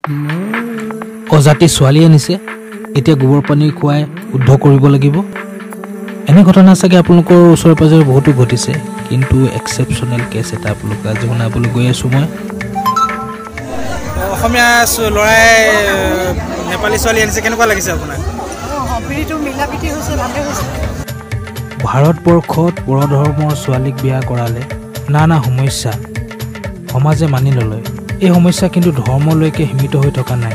অজাতি ছোৱালী আনিছে এতিয়া গোবৰ পানী খুৱাই শুদ্ধ কৰিব লাগিব এনে ঘটনা চাগে আপোনালোকৰ ওচৰে পাজৰে বহুতো ঘটিছে কিন্তু এক্সেপচনেল কেছ এটা আপোনালোক আজি শুনাবলৈ গৈ আছো মই অসমীয়া লৰাই নেপালী ছোৱালী আনিছে কেনেকুৱা লাগিছে আপোনাৰ হবিটো মিলাপিটি হৈছে ভালে হৈছে ভাৰতবৰ্ষত পৰধৰ্মৰ ছোৱালীক বিয়া কৰালে নানা সমস্যা সমাজে মানি ললে এই সমস্যা কিন্তু ধৰ্মলৈকে সীমিত হৈ থকা নাই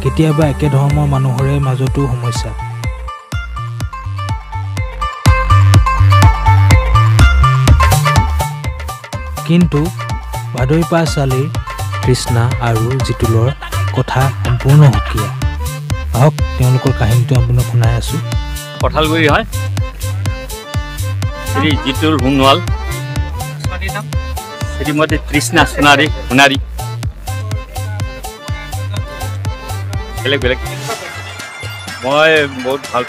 কেতিয়াবা একে ধৰ্মৰ মানুহৰে মাজতো সমস্যা কিন্তু ভাদৈপা ছোৱালীৰ কৃষ্ণা আৰু জিতুলৰ কথা সম্পূৰ্ণ সুকীয়া আহক তেওঁলোকৰ কাহিনীটো আপোনাক শুনাই আছো কঠালগুৰি হয় শ্ৰী জিতুল সোণোৱাল শ্ৰীমতী কৃষ্ণা সোণাৰী বেলেগ বেলেগ মই বহুত ভাল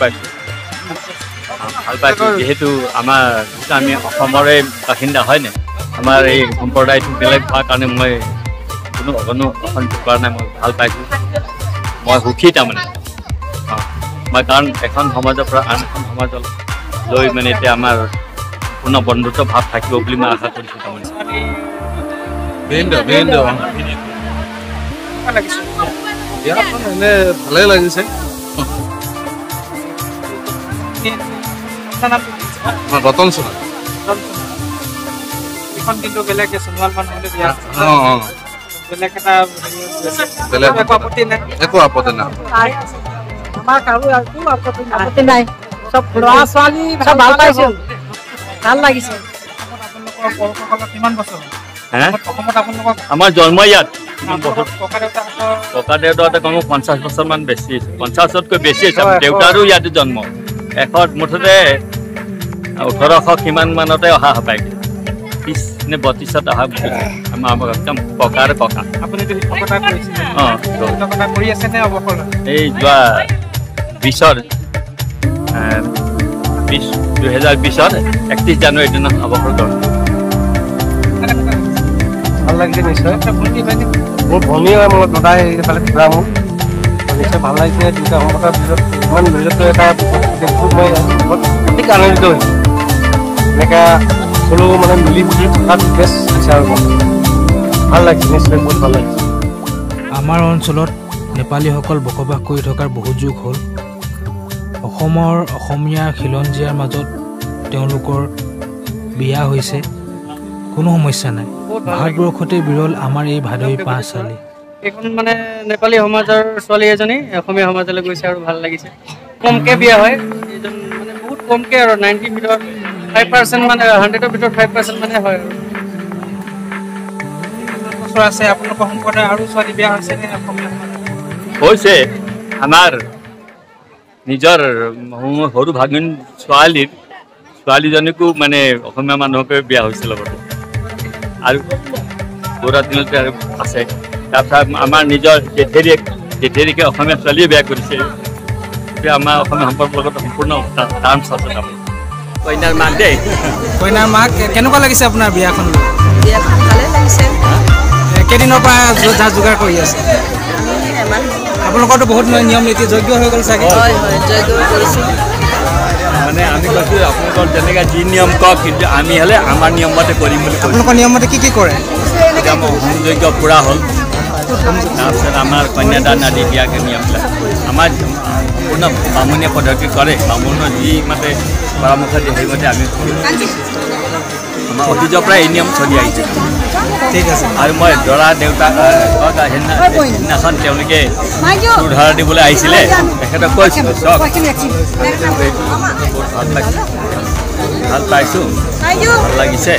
পাইছোঁ যিহেতু আমাৰ আমি অসমৰে বাসিন্দা হয়নে আমাৰ এই সম্প্ৰদায়টো বেলেগ হোৱাৰ কাৰণে মই কোনো অশান্তি কৰা নাই মই ভাল পাইছোঁ মই সুখী তাৰমানে মই কাৰণ এখন সমাজৰ পৰা আন এখন সমাজলৈ মানে এতিয়া আমাৰ পূৰ্ণ বন্ধুত্ব ভাৱ থাকিব বুলি মই আশা কৰিছোঁ তাৰমানে ভালে লাগিছে ৰতন সোণা এখন কিন্তু বেলেগ সোণোৱাল মানুহলৈ বিয়া বেলেগ এটা একো আপত্তি নাই আমাৰ কাৰো একো আপত্তি নাই চব ল'ৰা ছোৱালী ভাল পাইছো ভাল লাগিছে কিমান বছৰ আমাৰ জন্ম ইয়াত ককা দেউতাহঁতে কম 50 বছৰমান বেছি 50তকৈ বেছি আছে দেউতাৰো ইয়াতে জন্ম এশত মুঠতে 1800 কিমান মানতে অহা পায় 30 নে 32ত অহা আমাৰ একদম ককাৰ ককা এই যোৱা 2020ৰ 31 জানুৱাৰী দিনা অৱসৰ কৰিলোঁ ভাল লাগিছে নিশ্চয় মোৰ ভনী হয় মোৰ দাদাই এইফালে ঘূৰা মোৰ নিশ্চয় ভাল লাগিছে দুটা সমতাৰ ভিতৰত ইমান নিজত্ব এটা মই অধিক আনন্দিত হৈছোঁ এনেকৈ সকলো মানে মিলি জুলি থকাত বেষ্ট বিচাৰোঁ ভাল লাগিছে নিশ্চয় বহুত ভাল লাগিছে আমাৰ অঞ্চলত নেপালীসকল বসবাস কৰি থকাৰ বহু যুগ হ'ল অসমৰ অসমীয়া খিলঞ্জীয়াৰ মাজত তেওঁলোকৰ বিয়া হৈছে কোনো সমস্যা নাই ভাৰতবৰ্ষতে বিৰল আমাৰ এই ভাদৈপা ছোৱালী এইখন মানে নেপালী সমাজৰ ছোৱালী এজনী অসমীয়া সমাজলৈ গৈছে আৰু ভাল লাগিছে কমকৈ বিয়া হয় এইজন মানে বহুত কমকৈ আৰু 90 ভিতৰত 5% মানে 100ৰ ভিতৰত 5% মানে হয় আৰু বছৰ আছে আপোনালোকৰ সম্প্ৰদায় আৰু ছোৱালী বিয়া হৈছে নে হৈছে আমাৰ নিজৰ সৰু ভাগিন ছোৱালীজনীকো মানে অসমীয়া মানুহকে বিয়া হৈছিল লগতে আৰু পুৰা দিনতে আৰু আছে তাৰপিছত আমাৰ নিজৰ জেঠেৰিকে অসমীয়া ছোৱালীয়ে বিয়া কৰিছে এতিয়া আমাৰ অসমীয়া সম্পৰ্কৰ লগত সম্পূৰ্ণ টাৰ্মছ আছে তাৰমানে কইনাৰ মাক দেই কইনাৰ মাক কেনেকুৱা লাগিছে আপোনাৰ বিয়াখন ভালে লাগিছে কেইদিনৰ পৰা যা যোগাৰ কৰি আছে আপোনালোকৰতো বহুত নিয়ম নীতি যজ্ঞ হৈ গ'ল চাগে হয় যজ্ঞ কৰিছোঁ মানে আমি কৈছোঁ আপোনালোকৰ যেনেকৈ যি নিয়ম কওক কিন্তু আমি হ'লে আমাৰ নিয়মমতে কৰিম বুলি আপোনালোকৰ নিয়মমতে কি কৰে এতিয়া মোৰ হোম যজ্ঞ পূৰা হ'ল তাৰপিছত আমাৰ কন্যাদান আদি দিয়াকৈ নিয়মবিলাক আমাৰ সম্পূৰ্ণ বামুণীয়া পদ্ধতি কৰে বামুণৰ যি মতে পৰামৰ্শ দিয়ে সেইমতে আমি আমাৰ অতীজৰ পৰাই এই নিয়ম চলি আহিছে ঠিক আছে আৰু মই দৰা দেউতাক সেইদিনাখন তেওঁলোকে চুৰধাৰা দিবলৈ আহিছিলে তেখেতক কৈছিলোঁ চব ভাল পাইছোঁ ভাল লাগিছে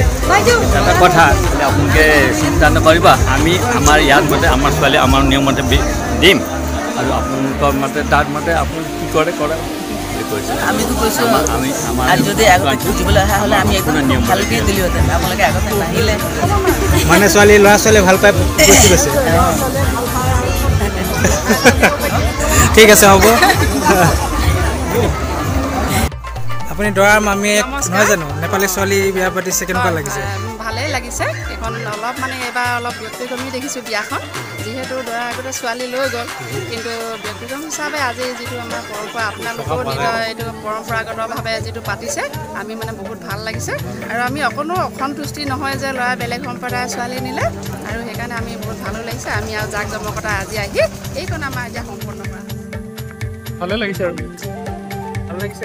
এটা কথা আপোনালোকে চিন্তা নকৰিব আমি আমাৰ ইয়াত মতে আমাৰ ছোৱালী আমাৰ নিয়মমতে দিম আৰু আপোনালোকৰ মতে তাত মতে আপুনি কি কৰে আমিতো কৈছোঁ আমি যদি আগতে খুজিবলৈ অহা হ'লে আমি একো নিয়ম ভালকৈ দিলোঁহেঁতেন আপোনালোকে আগতে নাহিলে মানে ল'ৰা ছোৱালী ভাল পাই গুচি গৈছে ঠিক আছে হ'ব আপুনি দৰাৰ মামীয়ে নহয় জানো নেপালী ছোৱালী বিয়া পাতিছে কেনেকুৱা লাগিছে ভালেই লাগিছে বিয়াখন অলপ মানে এইবাৰ অলপ ব্যক্তিক্ৰমী দেখিছোঁ বিয়াখন যিহেতু দৰা আগতে ছোৱালী লৈ গ'ল কিন্তু ব্যক্তিক্ৰম হিচাপে আজি যিটো আমাৰ পৰম্পৰা আপোনালোকেও নিজৰ এইটো পৰম্পৰাগতভাৱে যিটো পাতিছে আমি মানে বহুত ভাল লাগিছে আৰু আমি অকণো অসন্তুষ্টি নহয় যে ল'ৰা বেলেগ সম্প্ৰদায়ৰ ছোৱালী নিলে আৰু সেইকাৰণে আমি বহুত ভালো লাগিছে আমি আৰু জাক জমকতা আজি আহি এইখন আমাৰ এতিয়া সম্পূৰ্ণ কৰা ভালে লাগিছে আৰু ভাল লাগিছে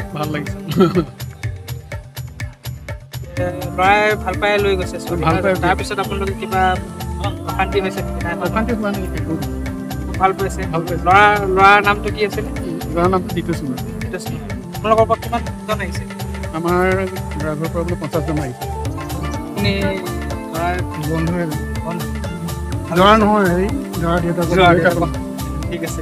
ল'ৰাই ভাল পাই লৈ গৈছে ভাল পাই তাৰপিছত আপোনালোকে কিবা অশান্তি হৈছে অশান্তি হোৱা নাই ভাল পাইছে ল'ৰাৰ নামটো কি আছিলে ল'ৰাৰ নামটো দিটো চুমা আপোনালোকৰ পৰা কিমানজন আহিছে আমাৰ ৰাইজৰ পৰা বোলে 50জন আহিছে আপুনি ল'ৰাৰ বন্ধুৱে ল'ৰা নহয় হেৰি ল'ৰা দেউতা ঠিক আছে